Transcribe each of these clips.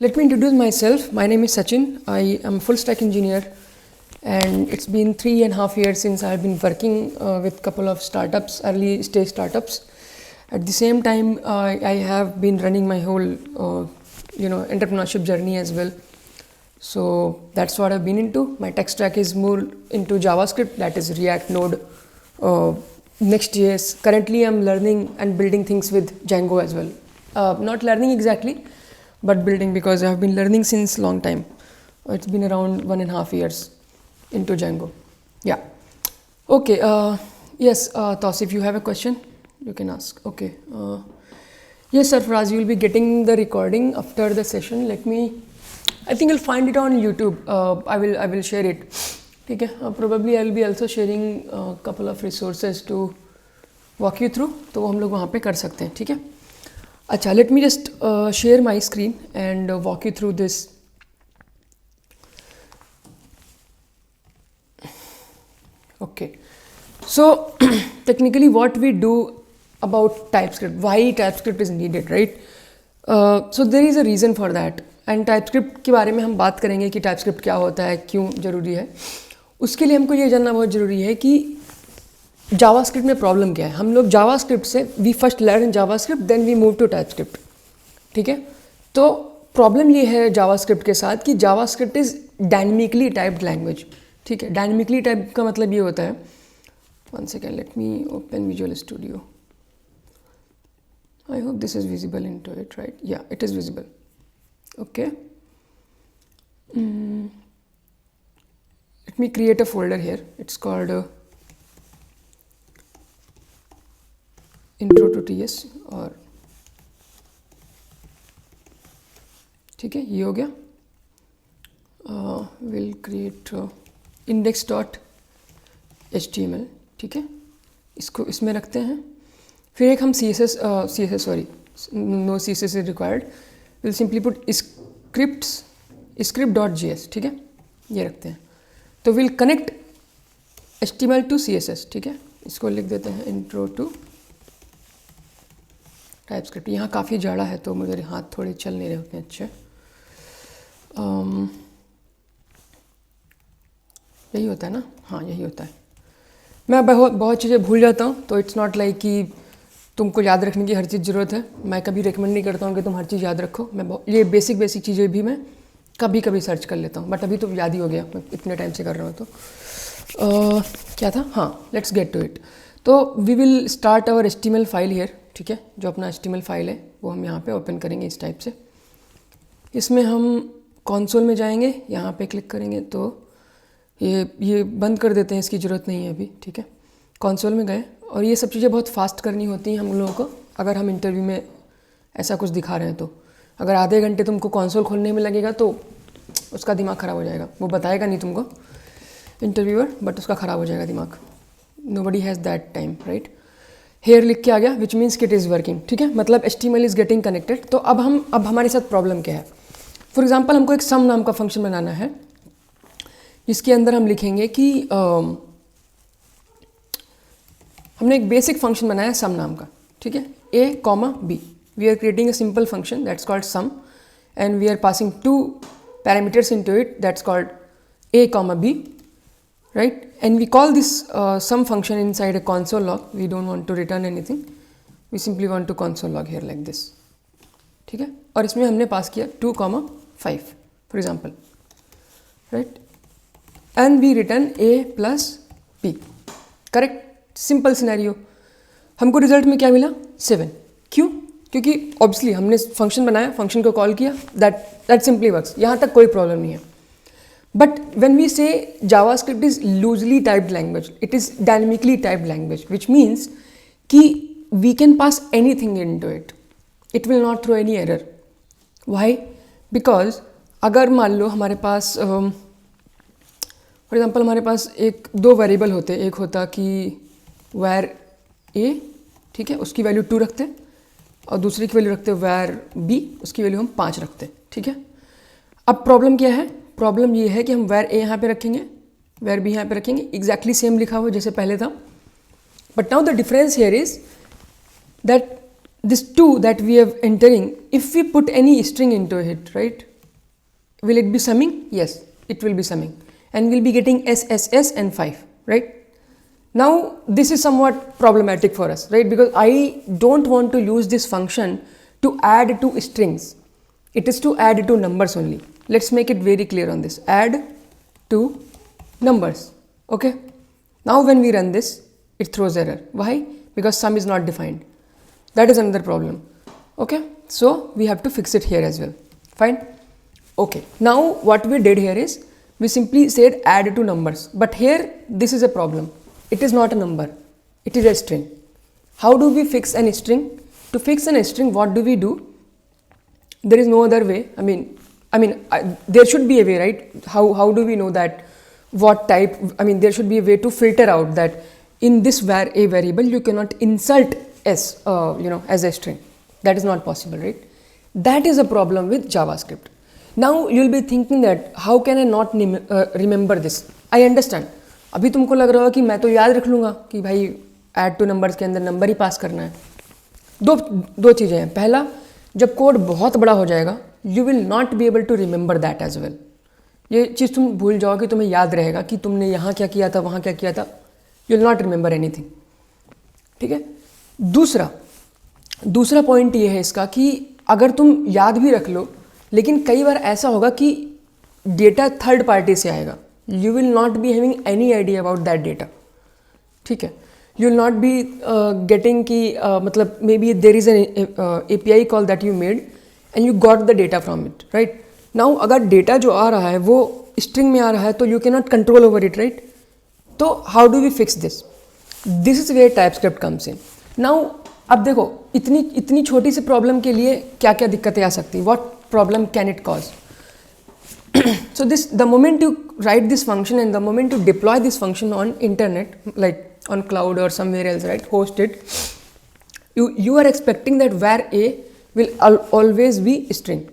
Let me introduce myself. My name is Sachin. I am a full stack engineer, and it's been 3.5 years since I've been working with a couple of startups, early stage startups. At the same time, I have been running my whole entrepreneurship journey as well. So that's what I've been into. My tech stack is more into JavaScript, that is React, Node, Next.js. Currently I'm learning and building things with Django as well. Not learning exactly, but building, because I've been learning since long time. It's been around 1.5 years into Django. Yeah. Okay. Yes, Tausif, you have a question? You can ask. Okay. Yes, Sarfaraz, you will be getting the recording after the session. I think you'll find it on YouTube. I will share it. ठीक है. Probably I'll be also sharing a couple of resources to walk you through. तो वो हम लोग वहाँ पे कर सकते हैं. ठीक है. अच्छा, let me just share my screen and walk you through this. Okay. So technically what we do about TypeScript, why TypeScript is needed, right? So there is a reason for that. And TypeScript के बारे में हम बात करेंगे कि TypeScript क्या होता है, क्यों ज़रूरी है. उसके लिए हमको ये जानना बहुत ज़रूरी है कि जावास्क्रिप्ट में प्रॉब्लम क्या है. हम लोग जावास्क्रिप्ट से we first learn JavaScript, then we move to TypeScript. ठीक है. तो प्रॉब्लम ये है जावास्क्रिप्ट के साथ कि JavaScript is dynamically typed language. ठीक है. डायनेमिकली टाइप का मतलब ये होता है, one second, let me open Visual Studio. I hope this is visible in to it, right? Yeah, it is visible. Okay. Let me create a folder here. It's called intro to TS. और ठीक है, ये हो गया. We'll create index.html. ठीक है, इसको इसमें रखते हैं. फिर एक हम CSS no CSS is required. We'll simply put script.js. ठीक है, ये रखते हैं. तो we'll connect HTML to CSS. ठीक है, इसको लिख देते हैं intro to TypeScript. यहाँ काफ़ी जाड़ा है तो मेरे हाथ थोड़े चल नहीं रहे उतने अच्छे. यही होता है ना? हाँ, यही होता है. मैं बहुत चीज़ें भूल जाता हूँ, तो इट्स नॉट लाइक कि तुमको याद रखने की हर चीज़ ज़रूरत है. मैं कभी रिकमेंड नहीं करता हूँ कि तुम हर चीज़ याद रखो. ये बेसिक चीज़ें भी मैं कभी सर्च कर लेता हूँ, बट अभी तो याद ही हो गया, मैं इतने टाइम से कर रहा हूँ. तो क्या था? हाँ, लेट्स गेट टू इट. तो we will start our HTML file here. ठीक है, जो अपना HTML फाइल है वो हम यहाँ पे ओपन करेंगे इस टाइप से. इसमें हम कंसोल में जाएंगे, यहाँ पे क्लिक करेंगे तो ये बंद कर देते हैं, इसकी ज़रूरत नहीं है अभी. ठीक है, कंसोल में गए, और ये सब चीज़ें बहुत फास्ट करनी होती हैं हम लोगों को. अगर हम इंटरव्यू में ऐसा कुछ दिखा रहे हैं तो अगर आधे घंटे तुमको कंसोल खोलने में लगेगा तो उसका दिमाग ख़राब हो जाएगा. वो बताएगा नहीं तुमको इंटरव्यूअर, बट उसका ख़राब हो जाएगा दिमाग. Nobody has that time, right? Here लिख के आ गया, which means it is working. ठीक है, मतलब HTML इज़ गेटिंग कनेक्टेड. तो अब हमारे साथ प्रॉब्लम क्या है? फॉर एग्जाम्पल, हमको एक सम नाम का फंक्शन बनाना है, जिसके अंदर हम लिखेंगे कि हमने एक बेसिक फंक्शन बनाया सम नाम का. ठीक है, a, b. We are creating a simple function that's called sum, and we are passing 2 parameters into it that's called a, b, right? And we call this sum function inside a console log. We don't want to return anything. We simply want to console log here like this. ठीक है, और इसमें हमने पास किया 2, 5 for example, right? And we return a plus b. Correct, simple scenario. हमको result में क्या मिला? 7. क्यों? क्योंकि ऑब्वियसली हमने फंक्शन बनाया, फंक्शन को कॉल किया, दैट सिंपली वर्क्स. यहाँ तक कोई प्रॉब्लम नहीं है. But when we say JavaScript is loosely typed language, it is dynamically typed language, which means कि we can pass anything into it. It will not throw any error. Why? Because अगर मान लो हमारे पास for example हमारे पास 2 variable होते. एक होता कि where a, ठीक है, उसकी वैल्यू 2 रखते, और दूसरी की वैल्यू रखते where b, उसकी वैल्यू हम 5 रखते. ठीक है. अब प्रॉब्लम क्या है? प्रॉब्लम ये है कि हम where a यहाँ पे रखेंगे, where b यहाँ पे रखेंगे, एग्जैक्टली सेम लिखा हुआ जैसे पहले था. But now the difference here is that this 2 that we have entering, if we put any string into it, right, will it be summing? Yes, it will be summing, and we'll be getting SSS and 5, right? Now this is somewhat problematic for us, right? Because I don't want to use this function to add to strings. It is to add to numbers only. Let's make it very clear on this. Add to numbers. Okay. Now when we run this, it throws error. Why? Because sum is not defined. That is another problem. Okay. So we have to fix it here as well. Fine. Okay. Now what we did here is we simply said add to numbers. But here this is a problem. It is not a number. It is a string. How do we fix an string? To fix an string, what do we do? There is no other way. There should be a way, right? How do we know that what type? There should be a way to filter out that in this var a variable you cannot insult s, as a string. That is not possible, right? That is a problem with JavaScript. Now you will be thinking that how can I not remember this? I understand. अभी तुमको लग रहा है कि मैं तो याद रख लूँगा कि भाई ऐड टू नंबर्स के अंदर नंबर ही पास करना है. दो चीज़ें हैं. पहला, जब कोड बहुत बड़ा हो जाएगा you will not be able to remember that as well. ये चीज़ तुम भूल जाओ कि तुम्हें याद रहेगा कि तुमने यहाँ क्या किया था, वहाँ क्या किया था. You will not remember anything. ठीक है. दूसरा पॉइंट ये है इसका कि अगर तुम याद भी रख लो, लेकिन कई बार ऐसा होगा कि डेटा थर्ड पार्टी से आएगा. You will not be having any idea about that data. ठीक है. You will not be getting कि मतलब maybe there is an API call that you made and you got the data from it, right? Now अगर data जो आ रहा है वो string में आ रहा है तो you cannot control over it, right? तो how do we fix this? This is where TypeScript comes in. Now अब देखो इतनी छोटी सी प्रॉब्लम के लिए क्या क्या दिक्कतें आ सकती हैं. What problem can it cause? So the moment you write this function and the moment you deploy this function on internet, like on cloud or somewhere else, right, host it, you are expecting that var a will always be string,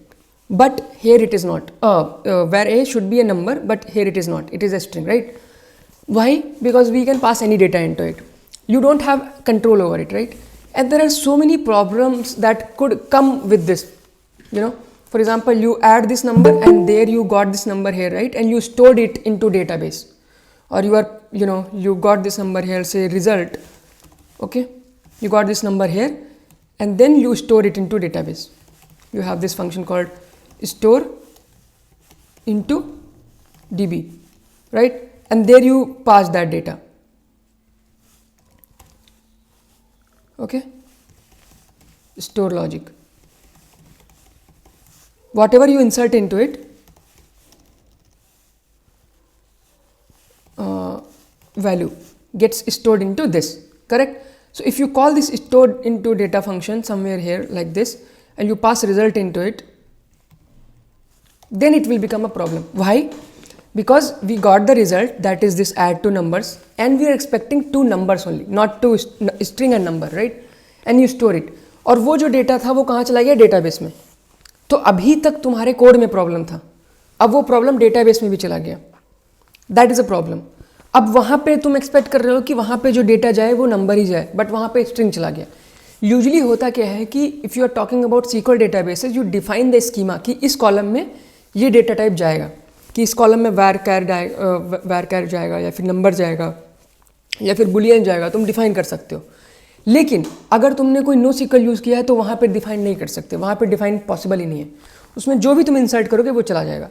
but here it is not. Var a should be a number, but here it is not. It is a string, right? Why? Because we can pass any data into it. You don't have control over it, right? And there are so many problems that could come with this. For example, you add this number and there you got this number here, right? And you stored it into database. Or you got this number here, say result, okay? You got this number here and then you store it into database. You have this function called store into DB, right? And there you pass that data, okay? Store logic. Whatever you insert into it, value gets stored into this, correct? So if you call this stored into data function somewhere here like this and you pass result into it, then it will become a problem. Why? Because we got the result, that is this add to numbers, and we are expecting two numbers only, not two string and number, right? And you store it. और वो जो data था वो कहाँ चला गया? Database में. तो अभी तक तुम्हारे कोड में प्रॉब्लम था, अब वो प्रॉब्लम डेटाबेस में भी चला गया. That is a problem. अब वहाँ पे तुम एक्सपेक्ट कर रहे हो कि वहाँ पे जो डेटा जाए वो नंबर ही जाए, बट वहाँ पे स्ट्रिंग चला गया. यूजुअली होता क्या है कि if you are talking about SQL databases, you define the schema कि इस कॉलम में ये डेटा टाइप जाएगा, कि इस कॉलम में var कैर जाएगा या फिर नंबर जाएगा या फिर बुलियन जाएगा. तुम डिफाइन कर सकते हो. लेकिन अगर तुमने कोई NoSQL यूज़ किया है तो वहाँ पे डिफाइन नहीं कर सकते. वहाँ पे डिफाइन पॉसिबल ही नहीं है. उसमें जो भी तुम इंसर्ट करोगे वो चला जाएगा.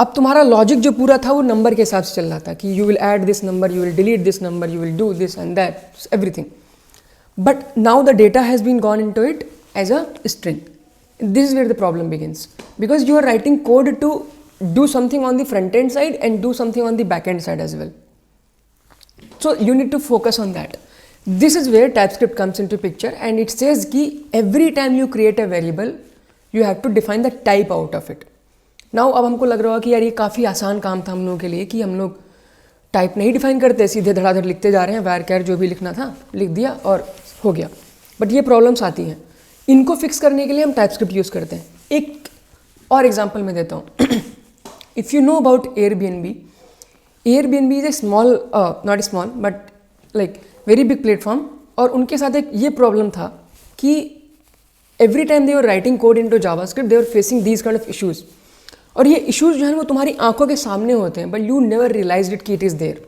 अब तुम्हारा लॉजिक जो पूरा था वो नंबर के हिसाब से चल रहा था कि you will add this number, you will delete this number, you will do this and that, everything. But now the data has been gone into it as a string. This is where the problem begins, because you are writing code to do something on the front end side and do something on the back end side as well. So you need to focus on that. This is where TypeScript comes into picture, and it says कि every time you create a variable, you have to define the type out of it. Now अब हमको लग रहा है कि यार ये काफ़ी आसान काम था हम लोगों के लिए कि हम लोग टाइप नहीं डिफाइन करते, सीधे धड़ाधड़ लिखते जा रहे हैं, var char जो भी लिखना था लिख दिया और हो गया. बट ये प्रॉब्लम्स आती हैं. इनको फिक्स करने के लिए हम टाइपस्क्रिप्ट यूज़ करते हैं. एक और एग्जांपल मैं देता हूँ. If you know about Airbnb is a small, not small but like very big platform, और उनके साथ एक ये प्रॉब्लम था कि every time they were writing code into JavaScript they were facing these kind of issues. और ये issues जो है वो तुम्हारी आंखों के सामने होते हैं, but you never realise it कि इट इज़ देयर,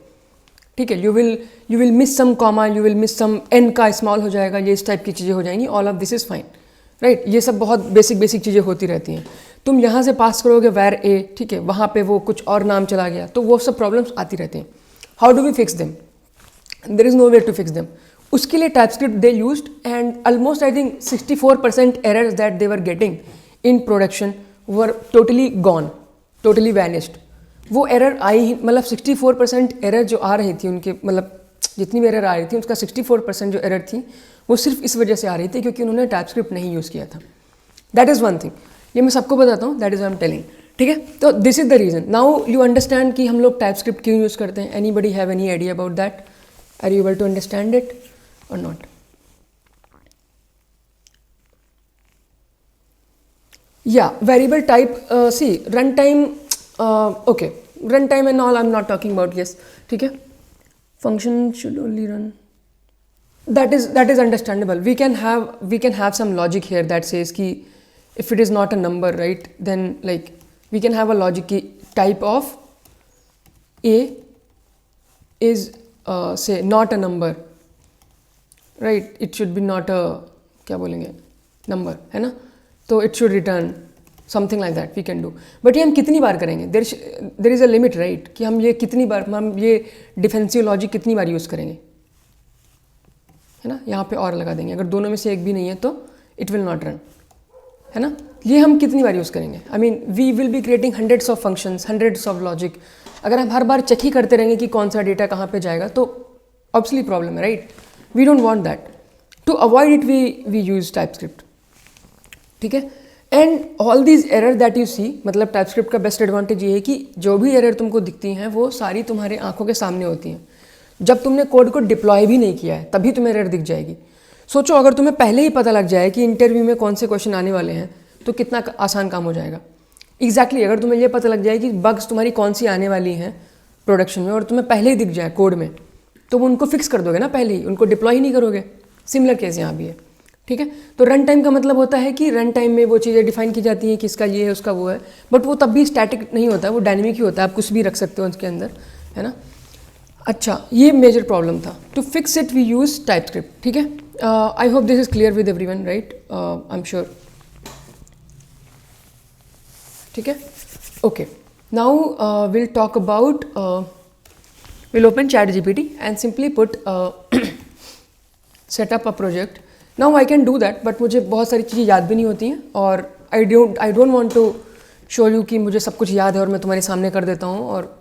ठीक है। You will miss some comma, you will miss some, N का स्मॉल हो जाएगा, ये इस टाइप की चीज़ें हो जाएंगी, all of this is fine, right. ये सब बहुत बेसिक चीज़ें होती रहती हैं। तुम यहाँ से पास करोगे वेर ए, ठीक है, वहाँ पे वो कुछ और नाम चला गया, तो वो सब प्रॉब्लम्स आती रहती हैं। How do we fix them? There is no way to fix them. उसके लिए TypeScript they used, and almost I think 64% errors that they were getting in production were totally gone, totally vanished. वो error आई ही, मतलब 64% error जो आ रही थी उनके, मतलब जितनी भी एरर आ रही थी उसका 64% जो एरर थी वो सिर्फ इस वजह से आ रही थी क्योंकि उन्होंने टाइपस्क्रिप्ट नहीं यूज़ किया था। दैट इज़ वन थिंग, ये मैं सबको बताता हूँ, that is I am telling, ठीक है। तो this is the reason. Now you understand कि हम लोग टाइपस्क्रिप्ट क्यों यूज़ करते हैं। Anybody have any idea about that? Are you able to understand it और not? Yeah, variable type, see, runtime, okay, runtime and all I'm not talking about, yes, ठीक है. Function should only run. That is understandable. We can have some logic here that says कि if it is not a number, right, then like we can have a logic कि type of A is say not a number, right, it should be not a, क्या बोलेंगे, number, है ना, तो it should return something like that we can do. But ये हम कितनी बार करेंगे? There is a limit, right, कि हम ये कितनी बार, हम ये डिफेंसिव लॉजिक कितनी बार यूज़ करेंगे, है ना। यहाँ पे और लगा देंगे, अगर दोनों में से एक भी नहीं है तो इट विल नॉट रन, है ना। ये हम कितनी बार यूज़ करेंगे? I mean we will be creating hundreds of functions, hundreds of logic. अगर हम हर बार चेक ही करते रहेंगे कि कौन सा डेटा कहाँ पे जाएगा तो ऑब्वियसली प्रॉब्लम है, right. We don't want that. To avoid it we use TypeScript, ठीक है। And all these error that you see, मतलब टाइपस्क्रिप्ट का बेस्ट एडवांटेज ये है कि जो भी एरर तुमको दिखती हैं वो सारी तुम्हारे आंखों के सामने होती हैं। जब तुमने कोड को डिप्लॉय भी नहीं किया है तभी तुम्हें एरर दिख जाएगी। सोचो अगर तुम्हें पहले ही पता लग जाए कि इंटरव्यू में कौन से क्वेश्चन आने वाले हैं तो कितना आसान काम हो जाएगा। एग्जैक्टली अगर तुम्हें ये पता लग जाए कि बग्स तुम्हारी कौन सी आने वाली हैं प्रोडक्शन में और तुम्हें पहले ही दिख जाए कोड में, तो वो उनको फिक्स कर दोगे ना पहले ही, उनको डिप्लॉय ही नहीं करोगे। सिमिलर केस यहाँ भी है, ठीक है। तो रन टाइम का मतलब होता है कि रन टाइम में वो चीज़ें डिफाइन की जाती हैं कि इसका ये है उसका वो है, बट वो तब भी स्टैटिक नहीं होता है, वो डायनेमिक ही होता है, आप कुछ भी रख सकते हो उसके अंदर, है ना। अच्छा, ये मेजर प्रॉब्लम था। To fix it we use TypeScript, ठीक है। I hope this is clear with everyone, right, I am sure, ठीक है। Okay, now will talk about, will open ChatGPT and simply put set up a project. Now I can do that, but मुझे बहुत सारी चीज़ें याद भी नहीं होती हैं और I don't want to show you कि मुझे सब कुछ याद है और मैं तुम्हारे सामने कर देता हूँ और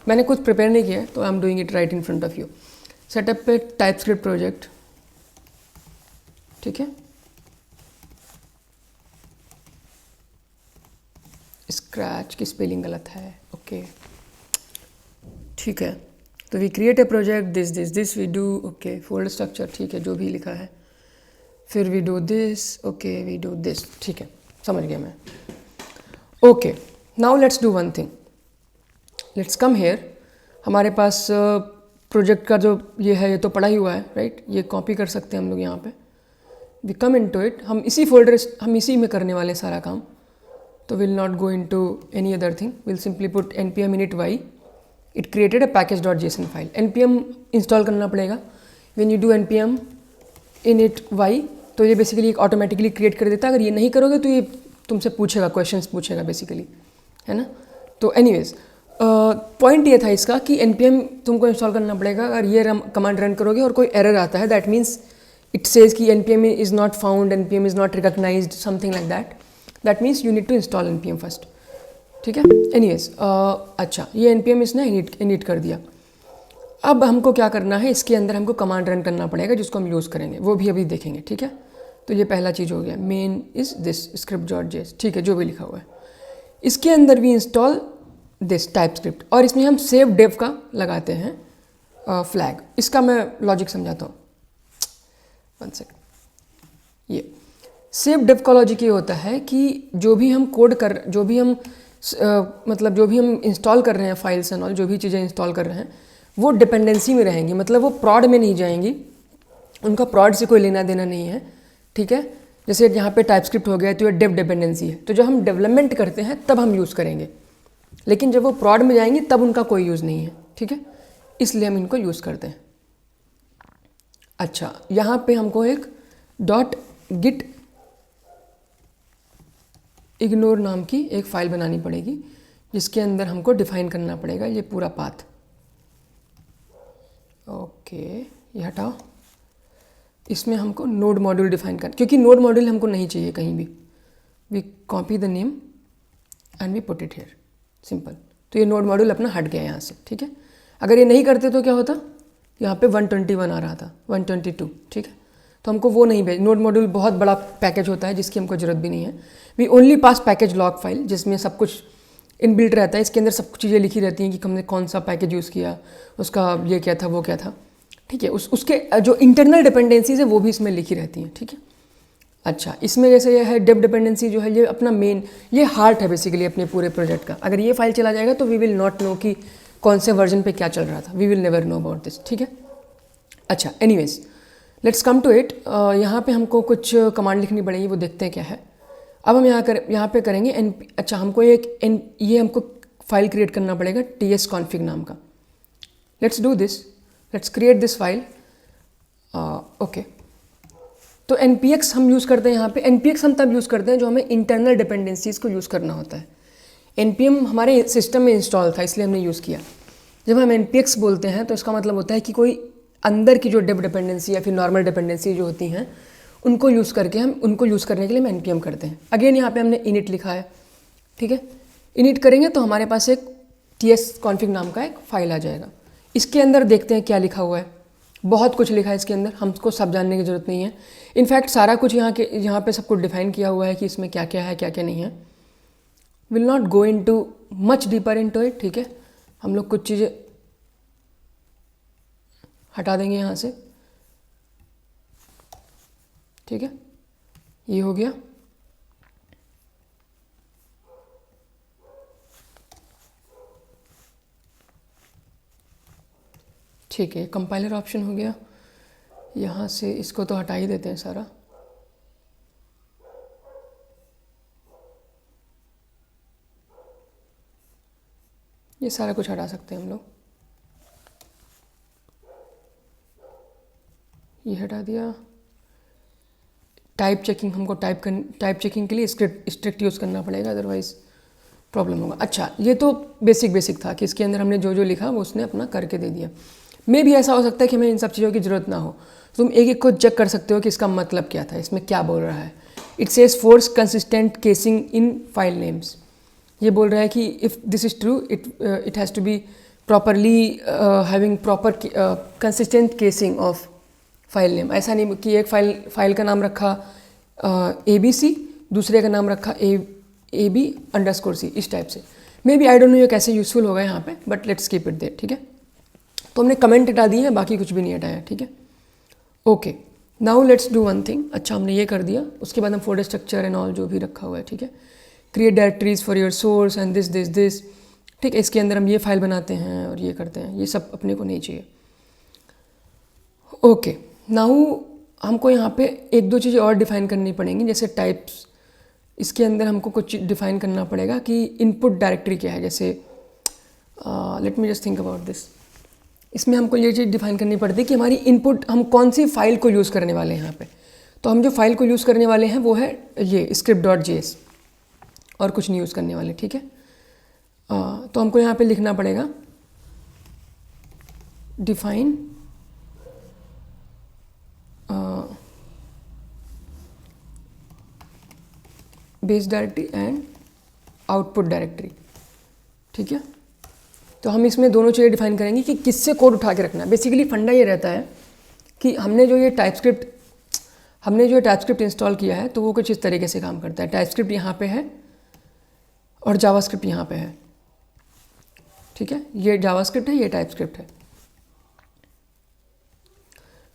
मैंने खुद प्रिपेयर नहीं किया है, तो I am doing it right in front of you. Setup पे टाइपस्क्रिप्ट प्रोजेक्ट, ठीक है। स्क्रैच की स्पेलिंग गलत है, ओके, ठीक है। तो we create a project, this we do, okay, folder structure, ठीक है, जो भी लिखा है, फिर we do this, okay, we do this, ठीक है, समझ गया मैं। Okay, now let's do one thing, let's come here. हमारे पास प्रोजेक्ट का जो ये है, ये तो पड़ा ही हुआ है, राइट, ये कॉपी कर सकते हैं हम लोग यहाँ पे। वी कम इनटू इट, हम इसी फोल्डर, हम इसी में करने वाले सारा काम, तो will not go into any other thing, will simply put npm init y, it created a package.json file. npm install करना पड़ेगा। When you do npm init y, तो ये बेसिकली एक ऑटोमेटिकली क्रिएट कर देता है। अगर ये नहीं करोगे तो ये तुमसे पूछेगा, क्वेश्चंस पूछेगा बेसिकली, है ना। तो एनीवेज, पॉइंट ये था इसका कि npm तुमको इंस्टॉल करना पड़ेगा। अगर ये कमांड रन करोगे और कोई एरर आता है, दैट मीन्स इट सेज कि npm is not found, npm is not recognized, something like that means you need to install npm first, ठीक है। एनीवेज, अच्छा, ये npm इसने इनिट कर दिया। अब हमको क्या करना है, इसके अंदर हमको कमांड रन करना पड़ेगा जिसको हम यूज़ करेंगे, वो भी अभी देखेंगे, ठीक है। तो ये पहला चीज़ हो गया, मेन इज़ दिस script.js, ठीक है, जो भी लिखा हुआ है। इसके अंदर भी इंस्टॉल दिस टाइपस्क्रिप्ट, और इसमें हम सेव डेव का लगाते हैं फ्लैग। इसका मैं लॉजिक समझाता हूँ, वन सेकंड। ये सेव डेव का लॉजिक ये होता है कि जो भी हम मतलब जो भी हम इंस्टॉल कर रहे हैं, फाइल्स एंड ऑल, जो भी चीज़ें इंस्टॉल कर रहे हैं, वो डिपेंडेंसी में रहेंगी, मतलब वो प्रॉड में नहीं जाएंगी, उनका प्रॉड से कोई लेना देना नहीं है, ठीक है। जैसे यहाँ पे टाइपस्क्रिप्ट हो गया तो ये डेव डिपेंडेंसी है, तो जब हम डेवलपमेंट करते हैं तब हम यूज़ करेंगे, लेकिन जब वो प्रॉड में जाएंगी तब उनका कोई यूज़ नहीं है, ठीक है, इसलिए हम इनको यूज़ करते हैं। अच्छा, यहाँ पे हमको एक डॉट गिट इग्नोर नाम की एक फ़ाइल बनानी पड़ेगी, जिसके अंदर हमको डिफ़ाइन करना पड़ेगा ये पूरा पाथ। ओके, ये हटाओ, इसमें हमको नोड मॉड्यूल डिफाइन कर, क्योंकि नोड मॉड्यूल हमको नहीं चाहिए कहीं भी, we copy the name and we put it here, simple. तो ये नोड मॉड्यूल अपना हट गया यहाँ से, ठीक है। अगर ये नहीं करते तो क्या होता, यहाँ पे 121 आ रहा था, 122, ठीक है। तो हमको वो नहीं भेज, नोड मॉड्यूल बहुत बड़ा पैकेज होता है जिसकी हमको ज़रूरत भी नहीं है। We only pass package log file, जिसमें सब कुछ इनबिल्ट रहता है, इसके अंदर सब चीज़ें लिखी रहती हैं कि हमने कौन सा पैकेज यूज़ किया, उसका ये क्या था, वो क्या था, ठीक है। उसके जो इंटरनल डिपेंडेंसीज है वो भी इसमें लिखी रहती हैं, ठीक है। अच्छा, इसमें जैसे ये है डेव डिपेंडेंसी जो है, ये अपना मेन, ये हार्ट है बेसिकली अपने पूरे प्रोजेक्ट का। अगर ये फाइल चला जाएगा तो वी विल नॉट नो कि कौन से वर्जन पे क्या चल रहा था, we will never know about this, ठीक है। अच्छा, anyways let's come to it. यहाँ पे हमको कुछ कमांड लिखनी पड़ेगी, वो देखते हैं क्या है। अब हम यहाँ पे करेंगे अच्छा, हमको ये हमको फाइल क्रिएट करना पड़ेगा tsconfig नाम का। Let's do this, let's create this file. Okay, तो npx हम यूज़ करते हैं यहाँ पे। npx हम तब यूज़ करते हैं जो हमें इंटरनल डिपेंडेंसीज को यूज़ करना होता है। npm हमारे सिस्टम में इंस्टॉल था इसलिए हमने यूज़ किया। जब हम npx बोलते हैं तो इसका मतलब होता है कि कोई अंदर की जो डेव डिपेंडेंसी या फिर नॉर्मल डिपेंडेंसी जो होती हैं उनको यूज़ करके, हम उनको यूज़ करने के लिए हम npm करते हैं। अगेन यहाँ पे हमने init लिखा है, ठीक है। init करेंगे तो हमारे पास एक tsconfig नाम का एक फ़ाइल आ जाएगा। इसके अंदर देखते हैं क्या लिखा हुआ है। बहुत कुछ लिखा है इसके अंदर, हमको सब जानने की ज़रूरत नहीं है। इनफैक्ट सारा कुछ यहाँ पे सब कुछ डिफाइन किया हुआ है कि इसमें क्या क्या है, क्या क्या नहीं है। Will not go into much deeper into it, ठीक है। हम लोग कुछ चीज़ें हटा देंगे यहाँ से, ठीक है। ये हो गया। ठीक है, कंपाइलर ऑप्शन हो गया। यहाँ से इसको तो हटा ही देते हैं सारा। ये सारा कुछ हटा सकते हैं हम लोग। ये हटा दिया। टाइप चेकिंग, हमको टाइप चेकिंग के लिए स्ट्रिक्ट यूज़ करना पड़ेगा, अदरवाइज़ प्रॉब्लम होगा। अच्छा, ये तो बेसिक था कि इसके अंदर हमने जो जो लिखा वो उसने अपना करके दे दिया। मे भी ऐसा हो सकता है कि हमें इन सब चीज़ों की ज़रूरत ना हो, तुम एक एक को चेक कर सकते हो कि इसका मतलब क्या था, इसमें क्या बोल रहा है। It says force consistent casing in file names. ये बोल रहा है कि if this is true it has to be properly having proper consistent casing of file name. ऐसा नहीं कि एक फाइल का नाम रखा ABC, दूसरे का नाम रखा AB_C, इस टाइप से। Maybe I don't know ये कैसे यूज़फुल होगा यहाँ पे, but let's keep it there, ठीक है। तो हमने कमेंट हटा दिए हैं, बाकी कुछ भी नहीं हटाया, ठीक है। Okay, now let's do one thing. अच्छा, हमने ये कर दिया, उसके बाद हम फोल्डर स्ट्रक्चर एंड ऑल जो भी रखा हुआ है, ठीक है। Create directories for your source and this, ठीक है। इसके अंदर हम ये फाइल बनाते हैं और ये करते हैं, ये सब अपने को नहीं चाहिए। ओके, नाउ हमको यहाँ पे एक दो चीज़ें और डिफ़ाइन करनी पड़ेंगी, जैसे टाइप्स। इसके अंदर हमको कुछ डिफ़ाइन करना पड़ेगा कि इनपुट डायरेक्टरी क्या है। जैसे let me just think about this. इसमें हमको ये चीज़ डिफ़ाइन करनी पड़ती है कि हमारी इनपुट, हम कौन सी फाइल को यूज़ करने वाले हैं यहाँ पे। तो हम जो फाइल को यूज़ करने वाले हैं वो है ये script.js, और कुछ नहीं यूज़ करने वाले, ठीक है। तो हमको यहाँ पे लिखना पड़ेगा define base directory and output directory, ठीक है। तो हम इसमें दोनों चीज़ें डिफाइन करेंगे कि किससे कोड उठा के रखना है। बेसिकली फंडा ये रहता है कि हमने जो ये टाइपस्क्रिप्ट इंस्टॉल किया है तो वो कुछ इस तरीके से काम करता है। टाइपस्क्रिप्ट यहाँ पे है और जावास्क्रिप्ट यहाँ पे है, ठीक है। ये जावास्क्रिप्ट है, ये टाइपस्क्रिप्ट है।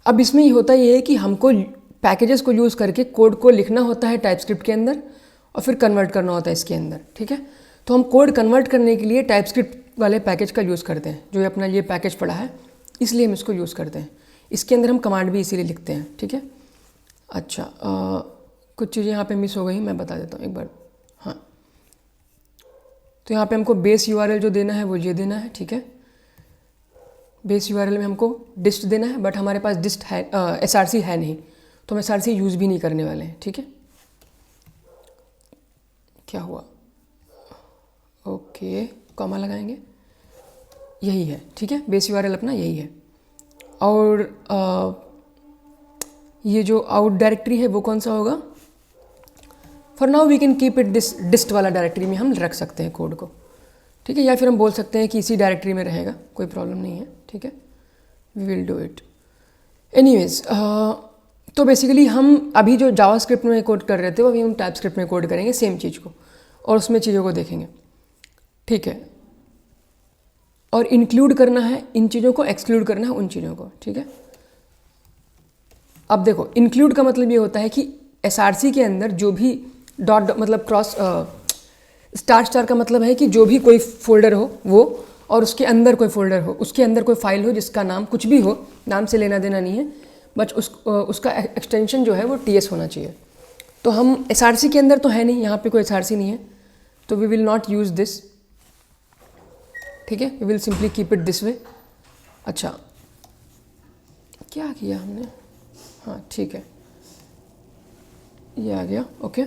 अब इसमें ये होता ये है कि हमको पैकेजेस को यूज़ करके कोड को लिखना होता है टाइपस्क्रिप्ट के अंदर और फिर कन्वर्ट करना होता है इसके अंदर, ठीक है। तो हम कोड कन्वर्ट करने के लिए टाइपस्क्रिप्ट वाले पैकेज का यूज़ करते हैं, जो अपना ये पैकेज पड़ा है, इसलिए हम इसको यूज़ करते हैं। इसके अंदर हम कमांड भी इसीलिए लिखते हैं, ठीक है। अच्छा, कुछ चीज़ें यहाँ पे मिस हो गई, मैं बता देता हूँ एक बार। हाँ, तो यहाँ पे हमको बेस यूआरएल जो देना है वो ये देना है, ठीक है। बेस यूआरएल में हमको डिस्ट देना है, बट हमारे पास डिस्ट है, एसआरसी है नहीं, तो हम एसआरसी यूज़ भी नहीं करने वाले हैं, ठीक है। क्या हुआ, ओके, कॉमा लगाएंगे, यही है, ठीक है। बेस यूआरएल अपना यही है। और ये जो आउट डायरेक्टरी है वो कौन सा होगा? For now we can keep it this dist वाला डायरेक्टरी में हम रख सकते हैं कोड को, ठीक है। या फिर हम बोल सकते हैं कि इसी डायरेक्टरी में रहेगा, कोई प्रॉब्लम नहीं है, ठीक है। We will do it anyways. तो बेसिकली हम अभी जो जावास्क्रिप्ट में कोड कर रहे थे वो अभी हम टाइपस्क्रिप्ट में कोड करेंगे सेम चीज़ को, और उसमें चीज़ों को देखेंगे, ठीक है। और इंक्लूड करना है इन चीज़ों को, एक्सक्लूड करना है उन चीज़ों को, ठीक है। अब देखो, इंक्लूड का मतलब ये होता है कि एसआरसी के अंदर जो भी डॉट मतलब क्रॉस स्टार का मतलब है कि जो भी कोई फोल्डर हो वो, और उसके अंदर कोई फोल्डर हो, उसके अंदर कोई फाइल हो जिसका नाम कुछ भी हो, नाम से लेना देना नहीं है, बट उसका एक्सटेंशन जो है वो ts होना चाहिए। तो हम एसआरसी के अंदर तो है नहीं, यहाँ पे कोई एसआरसी नहीं है, तो we will not use this, ठीक है। We will simply keep it this way. अच्छा, क्या किया हमने? हाँ, ठीक है, ये आ गया, ओके।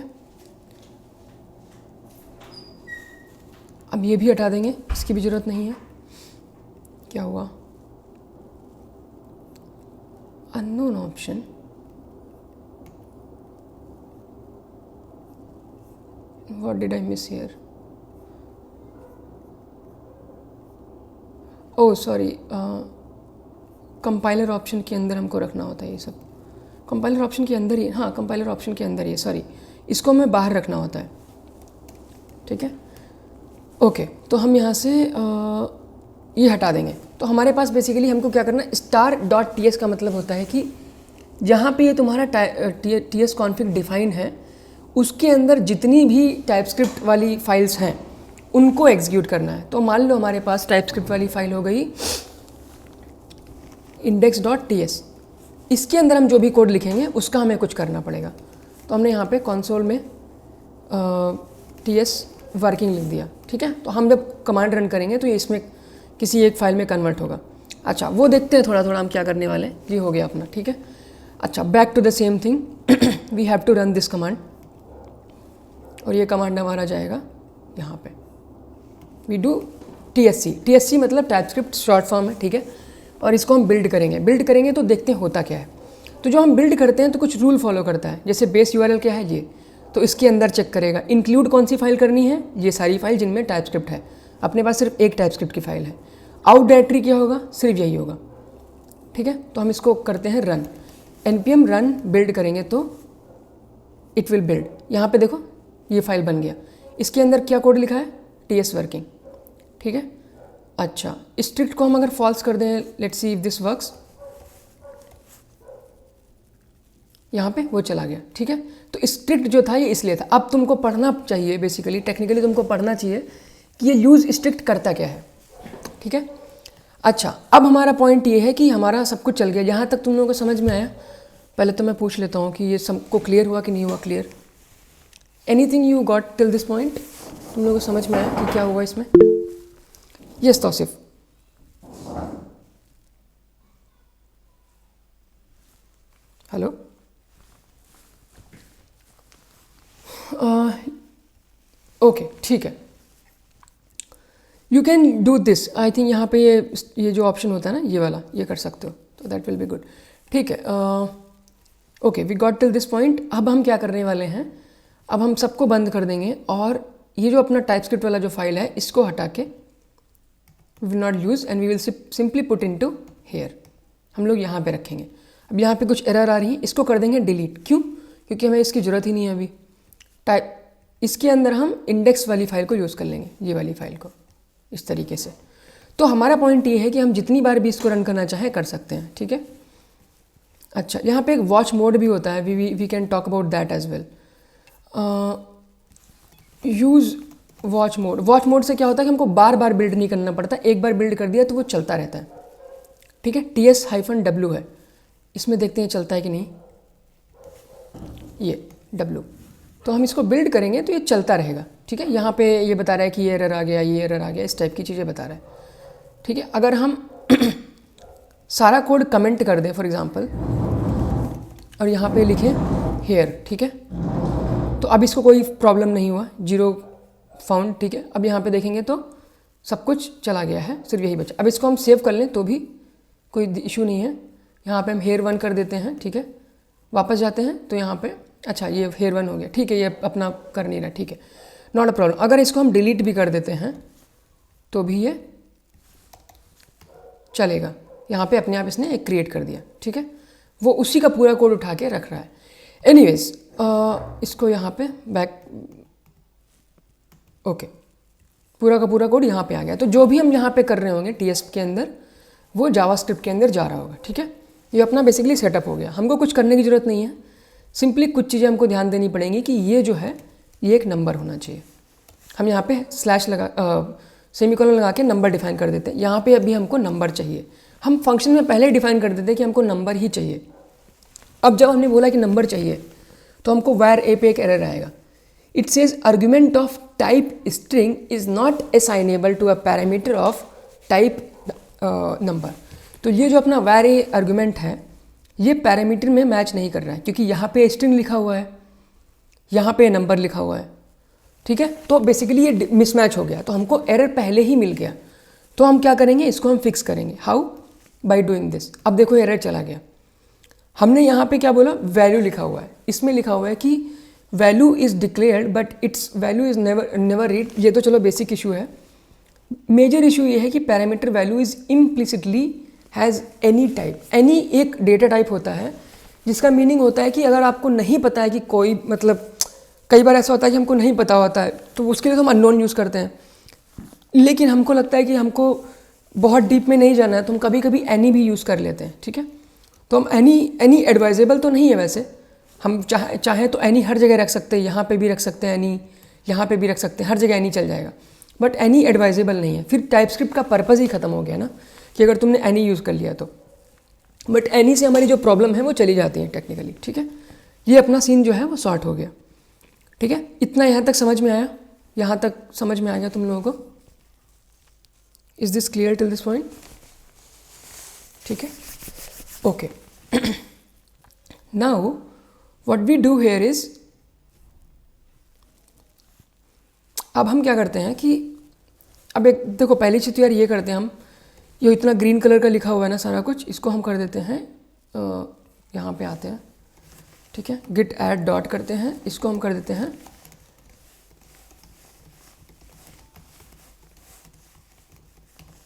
अब ये भी हटा देंगे, इसकी भी ज़रूरत नहीं है। क्या हुआ? Unknown option, what did I miss here? Oh sorry, compiler option के अंदर हमको रखना होता है ये सब। कंपाइलर ऑप्शन के अंदर ही, हाँ कंपाइलर ऑप्शन के अंदर ही, सॉरी, इसको हमें बाहर रखना होता है, ठीक है। ओके, तो हम यहाँ से ये हटा देंगे। तो हमारे पास बेसिकली हमको क्या करना है, star.ts का मतलब होता है कि जहाँ पे ये तुम्हारा ts कॉन्फ़िग डिफाइन है उसके अंदर जितनी भी टाइपस्क्रिप्ट वाली फाइल्स हैं उनको एग्जीक्यूट करना है। तो मान लो हमारे पास टाइपस्क्रिप्ट वाली फाइल हो गई index.ts, इसके अंदर हम जो भी कोड लिखेंगे उसका हमें कुछ करना पड़ेगा। तो हमने यहाँ पे कंसोल में ts वर्किंग लिख दिया, ठीक है। तो हम जब कमांड रन करेंगे तो ये इसमें किसी एक फाइल में कन्वर्ट होगा। अच्छा, वो देखते हैं थोड़ा थोड़ा हम क्या करने वाले हैं। ये हो गया अपना, ठीक है। अच्छा, back to the same thing, we have to run this command, और ये कमांड हमारा जाएगा यहाँ पे। वी डू TSC मतलब टाइपस्क्रिप्ट शॉर्ट फॉर्म है, ठीक है। और इसको हम बिल्ड करेंगे तो देखते हैं होता क्या है। तो जो हम बिल्ड करते हैं तो कुछ रूल फॉलो करता है, जैसे बेस यूआरएल क्या है ये, तो इसके अंदर चेक करेगा। इंक्लूड कौन सी फाइल करनी है, ये सारी फाइल जिनमें टाइपस्क्रिप्ट है, अपने पास सिर्फ एक टाइपस्क्रिप्ट की फाइल है। आउट डायरेक्टरी क्या होगा, सिर्फ यही होगा, ठीक है। तो हम इसको करते हैं रन, npm रन बिल्ड करेंगे तो इट विल बिल्ड। यहाँ पे देखो ये फाइल बन गया, इसके अंदर क्या कोड लिखा है, ts वर्किंग, ठीक है। अच्छा, स्ट्रिक्ट को हम अगर फॉल्स कर दें, let's see if this works, यहाँ पे वो चला गया, ठीक है। तो स्ट्रिक्ट जो था ये इसलिए था। अब तुमको पढ़ना चाहिए, बेसिकली टेक्निकली तुमको पढ़ना चाहिए कि ये यूज़ स्ट्रिक्ट करता क्या है, ठीक है। अच्छा, अब हमारा पॉइंट ये है कि हमारा सब कुछ चल गया, यहाँ तक तुम लोगों को समझ में आया? पहले तो मैं पूछ लेता हूँ कि ये सबको क्लियर हुआ कि नहीं हुआ clear? Anything you got till this point? तुम लोगों को समझ में आया कि क्या हुआ इसमें? Yes Tausif, hello. ओके, ठीक है, you can do this. I think यहाँ पे ये जो ऑप्शन होता है ना, ये वाला, ये कर सकते हो, तो दैट विल बी गुड, ठीक है। Okay, we got till this point. अब हम क्या करने वाले हैं, अब हम सबको बंद कर देंगे, और ये जो अपना टाइपस्क्रिप्ट वाला जो फाइल है इसको हटा के we will not use and we will simply put into here, हम लोग यहाँ पे रखेंगे। अब यहाँ पे कुछ एरर आ रही है, इसको कर देंगे डिलीट। क्यों? क्योंकि हमें इसकी ज़रूरत ही नहीं है अभी। इसके अंदर हम इंडेक्स वाली फाइल को यूज़ कर लेंगे, ये वाली फाइल को, इस तरीके से। तो हमारा पॉइंट ये है कि हम जितनी बार भी इसको रन करना चाहें कर सकते हैं, ठीक है। अच्छा, यहाँ पे एक वॉच मोड भी होता है, we can talk about that as well. Use watch mode से क्या होता है कि हमको बार बार बिल्ड नहीं करना पड़ता, एक बार बिल्ड कर दिया तो वो चलता रहता है, ठीक है। ts-w है, इसमें देखते हैं चलता है कि नहीं। ये W। तो हम इसको बिल्ड करेंगे तो ये चलता रहेगा, ठीक है। यहाँ पे ये बता रहा है कि ये एरर आ गया, ये एरर आ गया, इस टाइप की चीज़ें बता रहा है, ठीक है। अगर हम सारा कोड कमेंट कर दें फॉर एग्जांपल और यहाँ पे लिखें हेयर, ठीक है, तो अब इसको कोई प्रॉब्लम नहीं हुआ, 0 फाउंड, ठीक है। अब यहाँ पे देखेंगे तो सब कुछ चला गया है, सिर्फ यही बचा। अब इसको हम सेव कर लें तो भी कोई इशू नहीं है। यहाँ पे हम हेयर 1 कर देते हैं, ठीक है। वापस जाते हैं तो यहाँ पे अच्छा ये हेयर 1 हो गया, ठीक है, ये अपना कर नहीं रहा, ठीक है, नॉट अ प्रॉब्लम। अगर इसको हम डिलीट भी कर देते हैं तो भी ये चलेगा। यहाँ पे अपने आप इसने एक क्रिएट कर दिया, ठीक है, वो उसी का पूरा कोड उठा के रख रहा है। एनीवेज इसको यहाँ पे बैक, ओके, पूरा का पूरा कोड यहाँ पे आ गया। तो जो भी हम यहाँ पे कर रहे होंगे TS के अंदर वो जावास्क्रिप्ट के अंदर जा रहा होगा, ठीक है। ये अपना बेसिकली सेटअप हो गया, हमको कुछ करने की ज़रूरत नहीं है, सिंपली कुछ चीज़ें हमको ध्यान देनी पड़ेंगी कि ये जो है ये एक नंबर होना चाहिए। हम यहाँ पे स्लैश लगा सेमीकोलन लगा के नंबर डिफाइन कर देते हैं। यहाँ पे अभी हमको नंबर चाहिए, हम फंक्शन में पहले ही डिफाइन कर देते हैं कि हमको नंबर ही चाहिए। अब जब हमने बोला कि नंबर चाहिए तो हमको वायर ए पे एक एरर आएगा, it says argument of type string is not assignable to a parameter of type number. तो ये जो अपना वायर ए आर्ग्यूमेंट है ये पैरामीटर में मैच नहीं कर रहा है, क्योंकि यहाँ पे स्ट्रिंग लिखा हुआ है, यहाँ पे नंबर लिखा हुआ है, ठीक है। तो बेसिकली ये मिसमैच हो गया, तो हमको एरर पहले ही मिल गया। तो हम क्या करेंगे, इसको हम फिक्स करेंगे। हाउ? By doing this. अब देखो एरर चला गया, हमने यहाँ पे क्या बोला, वैल्यू लिखा हुआ है, इसमें लिखा हुआ है कि value is declared but it's value is never read. ये तो चलो बेसिक इशू है। मेजर इशू ये है कि parameter value is implicitly has any type. Any एक डेटा टाइप होता है जिसका मीनिंग होता है कि अगर आपको नहीं पता है कि कोई, मतलब कई बार ऐसा होता है कि हमको नहीं पता होता है तो उसके लिए तो हम अननोन यूज़ करते हैं, लेकिन हमको लगता है कि हमको बहुत डीप में नहीं जाना है तो हम कभी कभी एनी भी यूज़ कर लेते हैं, ठीक है। तो हम एनी एडवाइजेबल तो नहीं है वैसे, हम चाहे तो एनी हर जगह रख सकते हैं, यहाँ पे भी रख सकते हैं एनी, यहाँ पे भी रख सकते हैं, हर जगह एनी चल जाएगा, बट एनी एडवाइजेबल नहीं है। फिर टाइपस्क्रिप्ट का पर्पज़ ही ख़त्म हो गया ना, कि अगर तुमने एनी यूज़ कर लिया तो। बट एनी से हमारी जो प्रॉब्लम है वो चली जाती है टेक्निकली, ठीक है। ये अपना सीन जो है वो सॉर्ट हो गया, ठीक है। इतना यहाँ तक समझ में आया, यहाँ तक समझ में आ गया तुम लोगों को? Is this clear till this point? ठीक है, okay. Now what we do here is, अब हम क्या करते हैं कि अब एक देखो पहली चीज़ तो यार ये करते हैं हम, ये इतना ग्रीन कलर का लिखा हुआ है ना सारा कुछ, इसको हम कर देते हैं यहाँ पे आते हैं, ठीक है, गिट ऐड डॉट करते हैं, इसको हम कर देते हैं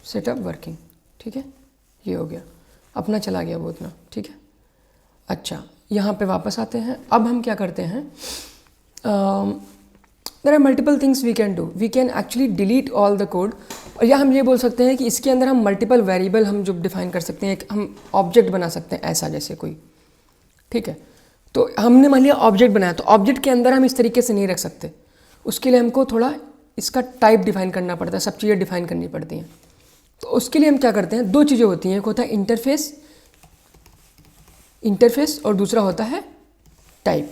सेटअप वर्किंग, ठीक है, ये हो गया, अपना चला गया वो उतना, ठीक है। अच्छा, यहाँ पे वापस आते हैं। अब हम क्या करते हैं, there are multiple things we can do. We can actually delete all the code, और या हम ये बोल सकते हैं कि इसके अंदर हम मल्टीपल वेरिएबल हम जो डिफाइन कर सकते हैं, एक हम ऑब्जेक्ट बना सकते हैं ऐसा जैसे कोई, ठीक है। तो हमने मान लिया ऑब्जेक्ट बनाया, तो ऑब्जेक्ट के अंदर हम इस तरीके से नहीं रख सकते, उसके लिए हमको थोड़ा इसका टाइप डिफाइन करना पड़ता है, सब चीज़ें डिफाइन करनी पड़ती हैं। तो उसके लिए हम क्या करते हैं, दो चीज़ें होती हैं, एक होता है इंटरफेस और दूसरा होता है टाइप।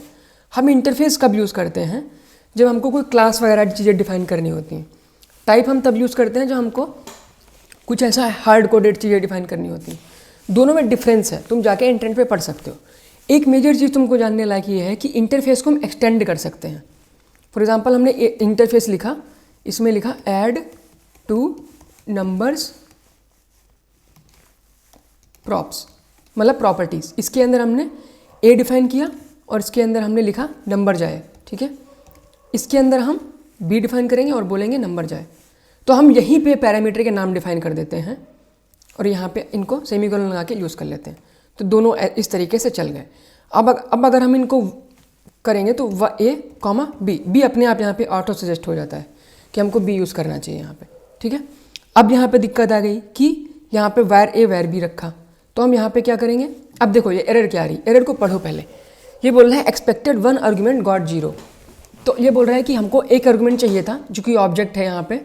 हम इंटरफेस कब यूज़ करते हैं, जब हमको कोई क्लास वगैरह चीज़ें डिफाइन करनी होती हैं। टाइप हम तब यूज़ करते हैं जब हमको कुछ ऐसा हार्ड कोडेड चीज़ें डिफाइन करनी होती हैं। दोनों में डिफरेंस है, तुम जाके इंटरनेट पे पढ़ सकते हो। एक मेजर चीज़ तुमको जानने लायक ये है कि इंटरफेस को हम एक्सटेंड कर सकते हैं। फॉर एग्जांपल हमने इंटरफेस लिखा, इसमें लिखा ऐड टू नंबर्स प्रॉप्स, मतलब प्रॉपर्टीज़। इसके अंदर हमने ए डिफाइन किया और इसके अंदर हमने लिखा नंबर जाए, ठीक है। इसके अंदर हम बी डिफाइन करेंगे और बोलेंगे नंबर जाए। तो हम यहीं पे पैरामीटर के नाम डिफाइन कर देते हैं और यहाँ पे इनको सेमीकोलन लगा के यूज़ कर लेते हैं। तो दोनों इस तरीके से चल गए। अब अगर हम इनको करेंगे तो ए कॉमा बी अपने आप यहाँ पे ऑटो सजेस्ट हो जाता है कि हमको बी यूज़ करना चाहिए यहाँ पे, ठीक है। अब यहाँ पे दिक्कत आ गई कि यहाँ पे वायर ए वायर बी रखा, तो हम यहाँ पे क्या करेंगे, अब देखो ये एरर क्या आ रही, एरर को पढ़ो पहले। ये बोल रहा है एक्सपेक्टेड 1 आर्गुमेंट गॉट 0। तो ये बोल रहा है कि हमको एक आर्गुमेंट चाहिए था जो कि ऑब्जेक्ट है यहाँ पे,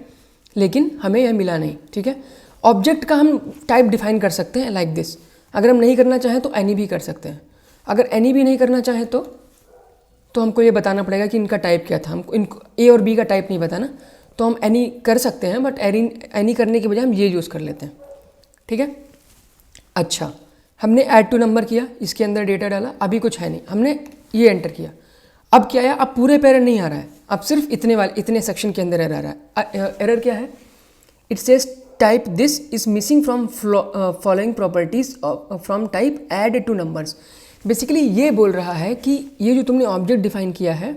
लेकिन हमें यह मिला नहीं, ठीक है। ऑब्जेक्ट का हम टाइप डिफाइन कर सकते हैं लाइक दिस। अगर हम नहीं करना चाहें तो एनी भी कर सकते हैं। अगर एनी भी नहीं करना चाहें तो तो हमको ये बताना पड़ेगा कि इनका टाइप क्या था। हमको इनको ए और बी का टाइप नहीं पता ना, तो हम एनी कर सकते हैं, बट एनी करने के बजाय हम ये यूज़ कर लेते हैं। ठीक है, अच्छा हमने ऐड टू नंबर किया, इसके अंदर डेटा डाला, अभी कुछ है नहीं, हमने ये एंटर किया। अब क्या है, अब पूरे पैरन नहीं आ रहा है, अब सिर्फ इतने सेक्शन के अंदर एरर आ रहा है। एरर क्या है, it says type this is missing from following properties from type add two numbers. Basically ये बोल रहा है कि ये जो तुमने ऑब्जेक्ट डिफाइन किया है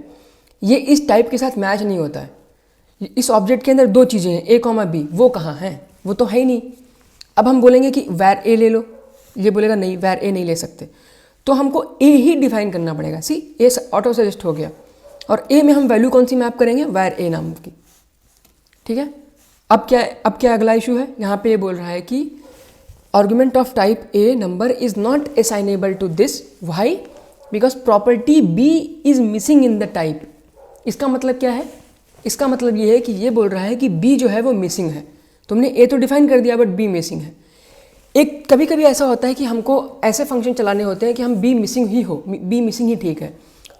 ये इस टाइप के साथ मैच नहीं होता है। इस ऑब्जेक्ट के अंदर दो चीज़ें हैं, ए कॉमा बी, वो कहाँ हैं, वो तो है ही नहीं। अब हम बोलेंगे कि वैर ए ले लो, ये बोलेगा नहीं वैर ए नहीं ले सकते, तो हमको ए ही डिफाइन करना पड़ेगा। सी ए ऑटो सजेस्ट हो गया, और ए में हम वैल्यू कौन सी मैप करेंगे, वैर ए नाम की। ठीक है, अब क्या अगला इशू है, यहाँ पे ये बोल रहा है कि argument of type a number is not assignable to this, why, because property b is missing in the type. इसका मतलब क्या है, इसका मतलब ये है कि ये बोल रहा है कि बी जो है वो मिसिंग है। तुमने ए तो डिफाइन कर दिया बट बी मिसिंग है। एक कभी कभी ऐसा होता है कि हमको ऐसे फंक्शन चलाने होते हैं कि हम बी मिसिंग ही हो, बी मिसिंग ही ठीक है।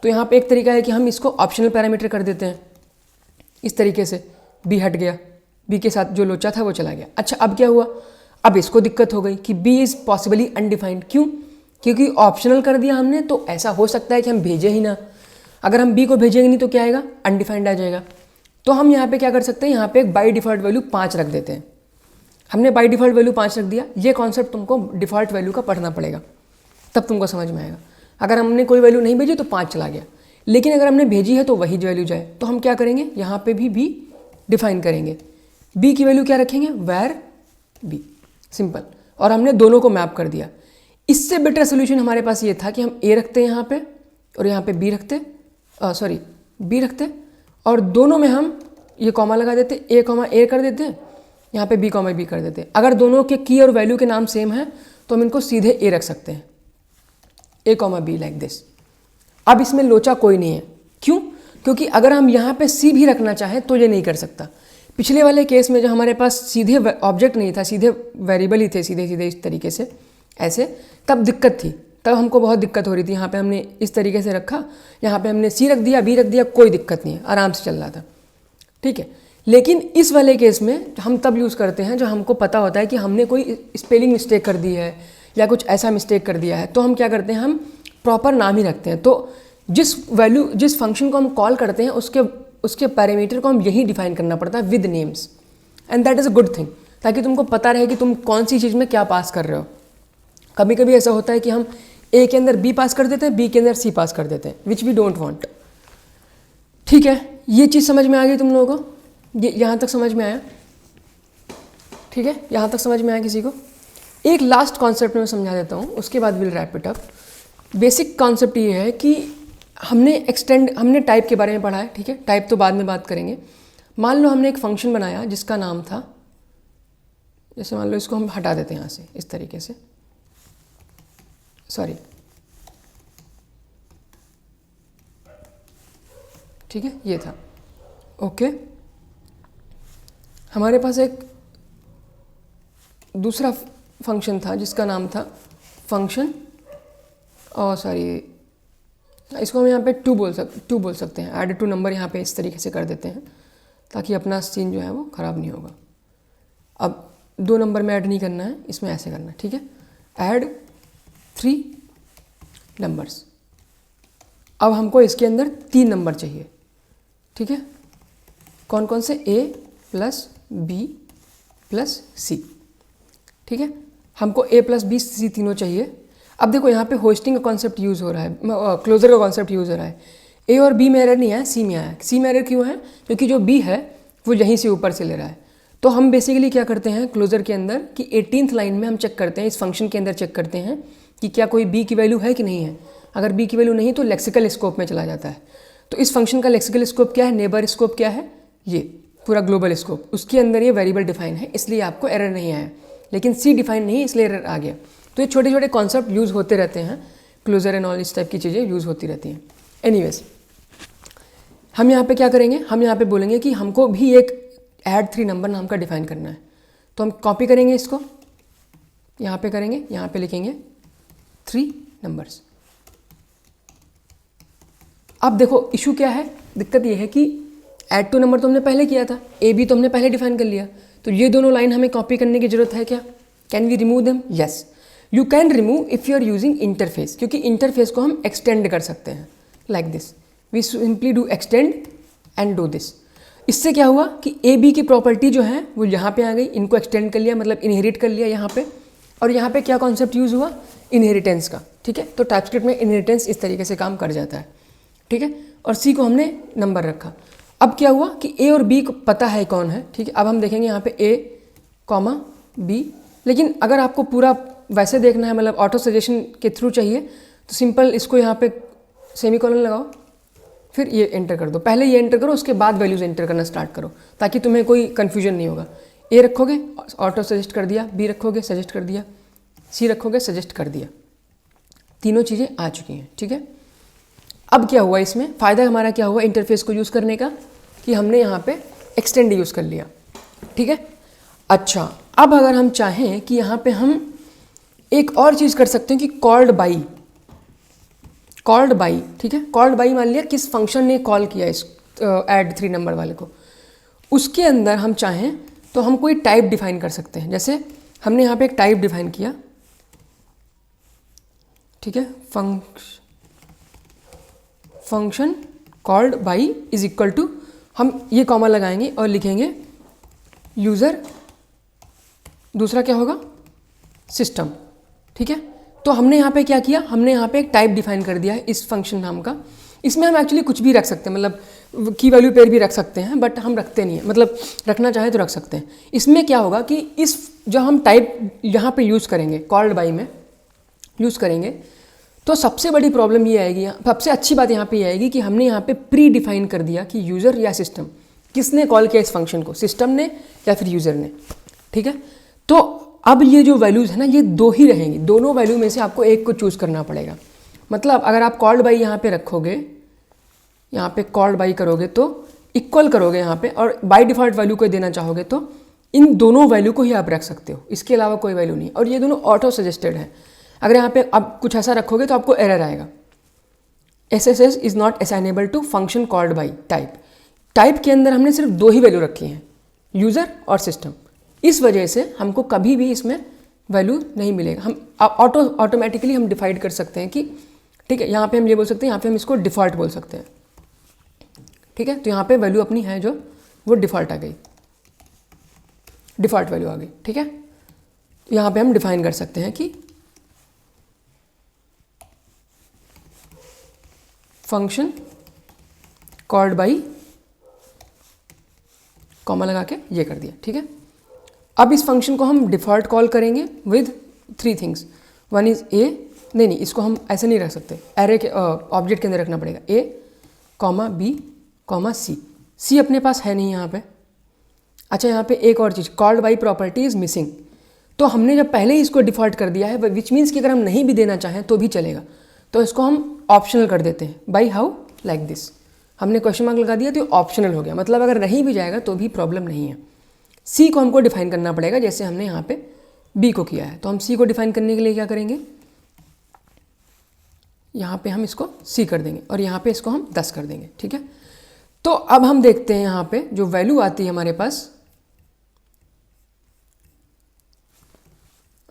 तो यहाँ पे एक तरीका है कि हम इसको ऑप्शनल पैरामीटर कर देते हैं, इस तरीके से बी हट गया, बी के साथ जो लोचा था वो चला गया। अच्छा अब क्या हुआ, अब इसको दिक्कत हो गई कि बी इज़ पॉसिबली अनडिफाइंड। क्यों, क्योंकि ऑप्शनल कर दिया हमने, तो ऐसा हो सकता है कि हम भेजें ही ना। अगर हम बी को भेजेंगे नहीं तो क्या आएगा, अनडिफाइंड आ जाएगा। तो हम यहाँ पे क्या कर सकते हैं, यहाँ पे एक बाई डिफ़ॉल्ट वैल्यू 5 रख देते हैं। हमने बाई डिफ़ॉल्ट वैल्यू 5 रख दिया। ये कॉन्सेप्ट तुमको डिफ़ॉल्ट वैल्यू का पढ़ना पड़ेगा, तब तुमको समझ में आएगा। अगर हमने कोई वैल्यू नहीं भेजी तो 5 चला गया, लेकिन अगर हमने भेजी है तो वही वैल्यू जाए। तो हम क्या करेंगे, यहाँ पे भी बी डिफाइन करेंगे। बी की वैल्यू क्या रखेंगे, वैर बी, सिंपल। और हमने दोनों को मैप कर दिया। इससे बेटर सोल्यूशन हमारे पास ये था कि हम ए रखते यहाँ पे और यहाँ पे बी रखते, बी रखते, और दोनों में हम ये कॉमा लगा देते, ए कॉमा ए कर देते हैं, यहाँ पे बी कॉमा बी कर देते हैं। अगर दोनों के की और वैल्यू के नाम सेम है तो हम इनको सीधे ए रख सकते हैं, ए कॉमा बी लाइक दिस। अब इसमें लोचा कोई नहीं है, क्यों, क्योंकि अगर हम यहाँ पे सी भी रखना चाहें तो ये नहीं कर सकता। पिछले वाले केस में जो हमारे पास सीधे ऑब्जेक्ट नहीं था, सीधे वेरिएबल ही थे, सीधे सीधे इस तरीके से ऐसे, तब दिक्कत थी, तब हमको बहुत दिक्कत हो रही थी। यहाँ पे हमने इस तरीके से रखा, यहाँ पे हमने सी रख दिया, बी रख दिया, कोई दिक्कत नहीं है, आराम से चल रहा था। ठीक है, लेकिन इस वाले केस में हम तब यूज़ करते हैं जब हमको पता होता है कि हमने कोई स्पेलिंग मिस्टेक कर दी है या कुछ ऐसा मिस्टेक कर दिया है, तो हम क्या करते हैं, हम प्रॉपर नाम ही रखते हैं। तो जिस फंक्शन को हम कॉल करते हैं उसके पैरामीटर को हम यही डिफाइन करना पड़ता है with names, and that is a good thing, ताकि तुमको पता रहे कि तुम कौन सी चीज़ में क्या पास कर रहे हो। कभी कभी ऐसा होता है कि हम ए के अंदर बी पास कर देते हैं, बी के अंदर सी पास कर देते हैं, विच वी डोंट वांट। ठीक है, ये चीज़ समझ में आ गई तुम लोगों को, ये यहाँ तक समझ में आया। ठीक है, यहाँ तक समझ में आया किसी को। एक लास्ट कॉन्सेप्ट में समझा देता हूँ, उसके बाद will wrap it up. Basic concept ये है कि हमने टाइप के बारे में पढ़ा है। ठीक है, टाइप तो बाद में बात करेंगे। मान लो हमने एक फंक्शन बनाया जिसका नाम था, जैसे मान लो इसको हम हटा देते हैं यहाँ से इस तरीके से, सॉरी, ठीक है, ये था, ओके। हमारे पास एक दूसरा फंक्शन था जिसका नाम था फंक्शन, और सॉरी, इसको हम यहाँ पे टू बोल सकते हैं। ऐड टू नंबर यहाँ पे इस तरीके से कर देते हैं ताकि अपना सीन जो है वो ख़राब नहीं होगा। अब 2 नंबर में ऐड नहीं करना है, इसमें ऐसे करना है। ठीक है, ऐड 3 नंबर्स। अब हमको इसके अंदर 3 नंबर चाहिए। ठीक है, कौन कौन से, ए प्लस बी प्लस सी। ठीक है, हमको ए प्लस बी सी तीनों चाहिए। अब देखो यहाँ पे होस्टिंग का कॉन्सेप्ट यूज़ हो रहा है, क्लोजर का कॉन्सेप्ट यूज़ हो रहा है। ए और बी में एरर नहीं है, सी में आया। सी में एरर क्यों है, क्योंकि जो बी है वो यहीं से ऊपर से ले रहा है। तो हम बेसिकली क्या करते हैं क्लोजर के अंदर कि 18th लाइन में हम चेक करते हैं, इस फंक्शन के अंदर चेक करते हैं कि क्या कोई बी की वैल्यू है कि नहीं है। अगर बी की वैल्यू नहीं तो लेक्सिकल स्कोप में चला जाता है। तो इस फंक्शन का लेक्सिकल स्कोप क्या है, नेबर स्कोप क्या है, ये पूरा ग्लोबल स्कोप, उसके अंदर ये वेरिएबल डिफाइन है, इसलिए आपको एरर नहीं आया। लेकिन सी डिफाइन नहीं, इसलिए एरर आ गया। तो ये छोटे छोटे कॉन्सेप्ट यूज़ होते रहते हैं, क्लोजर एंड ऑल इस टाइप की चीज़ें यूज़ होती रहती हैं। एनीवेज, हम यहाँ पे क्या करेंगे, हम यहाँ पे बोलेंगे कि हमको भी एक ऐड 3 नंबर नाम का डिफाइन करना है। तो हम कॉपी करेंगे इसको, यहाँ पे करेंगे, यहाँ पे लिखेंगे 3 नंबर्स। अब देखो इशू क्या है, दिक्कत ये है कि ऐड टू नंबर तो हमने पहले किया था, ए बी तो हमने पहले डिफाइन कर लिया, तो ये दोनों लाइन हमें कॉपी करने की जरूरत है क्या? Can we remove them? Yes, you can remove if you are using interface, क्योंकि इंटरफेस को हम एक्सटेंड कर सकते हैं like this, we simply do extend and do this. इससे क्या हुआ कि ए बी की प्रॉपर्टी जो है वो यहाँ पे आ गई, इनको एक्सटेंड कर लिया, मतलब इनहेरिट कर लिया यहाँ पे, और यहाँ पे क्या कॉन्सेप्ट यूज़ हुआ? इनहेरिटेंस का। ठीक है, तो टाइपस्क्रिप्ट में इनहेरिटेंस इस तरीके से काम कर जाता है। ठीक है, और सी को हमने नंबर रखा। अब क्या हुआ कि ए और बी को पता है कौन है। ठीक है, अब हम देखेंगे यहाँ पे ए कॉमा बी, लेकिन अगर आपको पूरा वैसे देखना है, मतलब ऑटो सजेशन के थ्रू चाहिए, तो सिंपल इसको यहाँ पे सेमीकोलन लगाओ, फिर ये एंटर कर दो। पहले ये एंटर करो, उसके बाद वैल्यूज़ एंटर करना स्टार्ट करो, ताकि तुम्हें कोई कन्फ्यूजन नहीं होगा। ए रखोगे ऑटो सजेस्ट कर दिया, बी रखोगे सजेस्ट कर दिया, सी रखोगे सजेस्ट कर दिया, तीनों चीज़ें आ चुकी हैं। ठीक है, अब क्या हुआ इसमें, फ़ायदा हमारा क्या हुआ इंटरफेस को यूज़ करने का, कि हमने यहाँ पे एक्सटेंड यूज़ कर लिया। ठीक है, अच्छा अब अगर हम चाहें कि यहाँ पे हम एक और चीज़ कर सकते हैं कि कॉल्ड बाई, कॉल्ड बाई। ठीक है, कॉल्ड बाई मान लिया किस फंक्शन ने कॉल किया इस ऐड 3 नंबर वाले को, उसके अंदर हम चाहें तो हम कोई टाइप डिफाइन कर सकते हैं। जैसे हमने यहाँ पे एक टाइप डिफाइन किया, ठीक है, function called by is equal to, हम ये कॉमा लगाएंगे और लिखेंगे यूज़र, दूसरा क्या होगा सिस्टम। ठीक है, तो हमने यहाँ पे क्या किया, हमने यहाँ पे एक टाइप डिफाइन कर दिया है इस फंक्शन नाम का। इसमें हम एक्चुअली कुछ भी रख सकते हैं, मतलब की वैल्यू पेयर भी रख सकते हैं, बट हम रखते नहीं हैं, मतलब रखना चाहे तो रख सकते हैं। इसमें क्या होगा कि इस जो हम टाइप यहाँ पे यूज़ करेंगे, कॉल्ड बाई में यूज़ करेंगे, तो सबसे बड़ी प्रॉब्लम ये आएगी, सबसे अच्छी बात यहाँ पे ये आएगी कि हमने यहाँ पे प्री डिफाइन कर दिया कि यूज़र या सिस्टम, किसने कॉल किया इस फंक्शन को, सिस्टम ने या फिर यूज़र ने। ठीक है, तो अब ये जो वैल्यूज़ है ना, ये दो ही रहेंगी, दोनों वैल्यू में से आपको एक को चूज़ करना पड़ेगा। मतलब अगर आप कॉल्ड बाई यहाँ पे रखोगे, यहाँ पे कॉल्ड बाई करोगे तो इक्वल करोगे यहाँ पे, और बाई डिफ़ॉल्ट वैल्यू को देना चाहोगे तो इन दोनों वैल्यू को ही आप रख सकते हो, इसके अलावा कोई वैल्यू नहीं। और ये दोनों ऑटो सजेस्टेड है। अगर यहाँ पे आप कुछ ऐसा रखोगे तो आपको एरर आएगा, SSS is not assignable to function called by type. Type के अंदर हमने सिर्फ दो ही वैल्यू रखी हैं, यूज़र और सिस्टम। इस वजह से हमको कभी भी इसमें वैल्यू नहीं मिलेगा। हम ऑटोमेटिकली हम डिफाइड कर सकते हैं कि ठीक है, यहाँ पे हम ये बोल सकते हैं, यहाँ पे हम इसको डिफ़ॉल्ट बोल सकते हैं। ठीक है, तो यहाँ पे वैल्यू अपनी है जो वो डिफ़ॉल्ट आ गई, डिफ़ॉल्ट वैल्यू आ गई। ठीक है, यहाँ पे हम डिफाइन कर सकते हैं कि फंक्शन कॉल्ड बाई, कॉमा लगा के ये कर दिया। ठीक है, अब इस फंक्शन को हम डिफ़ॉल्ट कॉल करेंगे with 3 things. One is a, नहीं इसको हम ऐसे नहीं रख सकते, एरे के ऑब्जेक्ट के अंदर रखना पड़ेगा, ए कॉमा बी कॉमा सी। सी अपने पास है नहीं यहाँ पे। अच्छा, यहाँ पे एक और चीज़, called by property is missing. तो हमने जब पहले ही इसको डिफ़ॉल्ट कर दिया है, विच मीन्स कि अगर हम नहीं भी देना चाहें तो भी चलेगा, तो इसको हम ऑप्शनल कर देते हैं। बाई हाउ, लाइक दिस, हमने क्वेश्चन मार्क लगा दिया तो ऑप्शनल हो गया, मतलब अगर नहीं भी जाएगा तो भी प्रॉब्लम नहीं है। सी को हमको डिफाइन करना पड़ेगा, जैसे हमने यहाँ पे बी को किया है। तो हम सी को डिफाइन करने के लिए क्या करेंगे, यहाँ पे हम इसको सी कर देंगे और यहाँ पे इसको हम 10 कर देंगे। ठीक है, तो अब हम देखते हैं यहाँ पे जो वैल्यू आती है हमारे पास।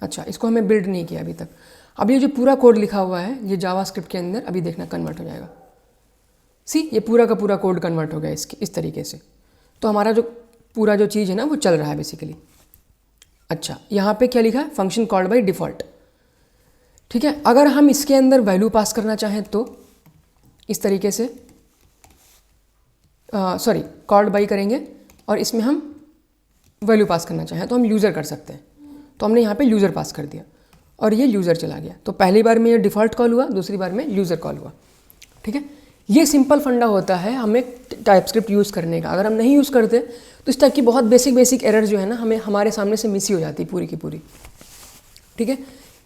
अच्छा, इसको हमें बिल्ड नहीं किया अभी तक। अब ये जो पूरा कोड लिखा हुआ है ये जावास्क्रिप्ट के अंदर अभी देखना कन्वर्ट हो जाएगा। सी, ये पूरा का पूरा कोड कन्वर्ट हो गया इस तरीके से। तो हमारा जो पूरा जो चीज़ है ना वो चल रहा है बेसिकली। अच्छा, यहाँ पे क्या लिखा है, फंक्शन कॉल्ड बाई डिफ़ॉल्ट। ठीक है, अगर हम इसके अंदर वैल्यू पास करना चाहें तो इस तरीके से, सॉरी कॉल्ड बाई करेंगे और इसमें हम वैल्यू पास करना चाहें तो हम यूज़र कर सकते हैं। तो हमने यहाँ पे यूज़र पास कर दिया और ये यूज़र चला गया। तो पहली बार में ये डिफ़ॉल्ट कॉल हुआ, दूसरी बार में यूज़र कॉल हुआ। ठीक है, ये सिंपल फंडा होता है हमें टाइपस्क्रिप्ट यूज़ करने का। अगर हम नहीं यूज़ करते तो इस टाइप की बहुत बेसिक एरर जो है ना हमें हमारे सामने से मिस ही हो जाती पूरी की पूरी। ठीक है,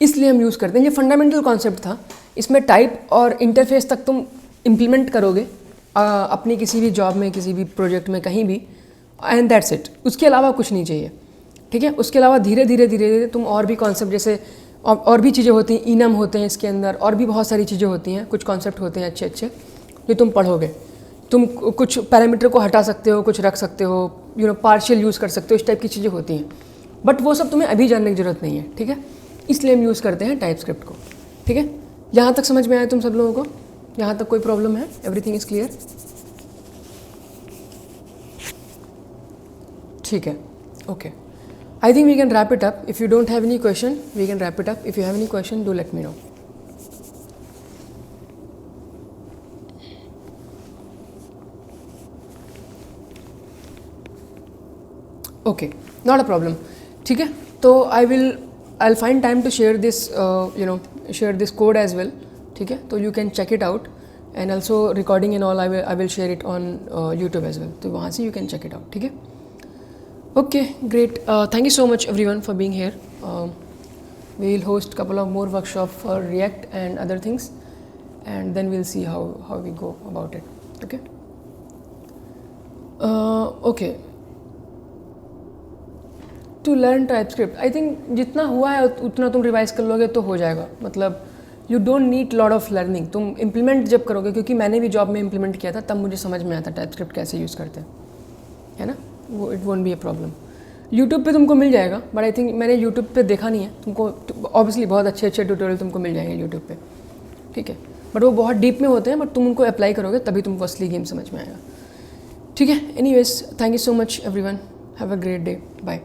इसलिए हम यूज़ करते हैं। ये फंडामेंटल कॉन्सेप्ट था। इसमें टाइप और इंटरफेस तक तुम इम्प्लीमेंट करोगे अपनी किसी भी जॉब में, किसी भी प्रोजेक्ट में, कहीं भी, एंड दैट्स इट। उसके अलावा कुछ नहीं चाहिए। ठीक है, उसके अलावा धीरे धीरे तुम और भी कॉन्सेप्ट, जैसे और भी चीज़ें होती हैं, इनम होते हैं इसके अंदर, और भी बहुत सारी चीज़ें होती हैं, कुछ कॉन्सेप्ट होते हैं अच्छे अच्छे, जो तुम पढ़ोगे। तुम कुछ पैरामीटर को हटा सकते हो, कुछ रख सकते हो, पार्शियल यूज़ कर सकते हो, इस टाइप की चीज़ें होती हैं, बट वो सब तुम्हें अभी जानने की ज़रूरत नहीं है, ठीक है। इसलिए हम यूज़ करते हैं टाइपस्क्रिप्ट को, ठीक है। यहाँ तक समझ में आया तुम सब लोगों को? यहाँ तक कोई प्रॉब्लम है? Everything is clear? ठीक है, okay. I think we can wrap it up. If you don't have any question we can wrap it up. If you have any question do let me know. Okay, not a problem, ठीक है। तो I'll find time to share this share this code as well, ठीक है। तो you can check it out and also recording and all I will share it on YouTube as well. तो वहाँ से you can check it out, ठीक है। Okay, great. Thank you so much everyone for being here. We will host couple of more workshops for React and other things, and then we'll see how we go about it. Okay. Okay. To learn TypeScript, I think जितना हुआ है उतना तुम revise कर लोगे तो हो जाएगा। मतलब you don't need lot of learning. तुम इम्प्लीमेंट जब करोगे, क्योंकि मैंने भी जॉब में इम्प्लीमेंट किया था, तब मुझे समझ में आता टाइपस्क्रिप्ट कैसे यूज़ करते हैं, है ना। वो it won't be a problem. YouTube पे तुमको मिल जाएगा, बट आई थिंक मैंने यूट्यूब पे देखा नहीं है। तुमको ऑब्वियसली बहुत अच्छे ट्यूटोरियल तुमको मिल जाएंगे यूट्यूब पे, ठीक है, बट वो बहुत डीप में होते हैं, बट तुम उनको अप्लाई करोगे तभी तुमको असली गेम समझ में आएगा, ठीक है। Anyways, thank you so much everyone, have a great day, bye.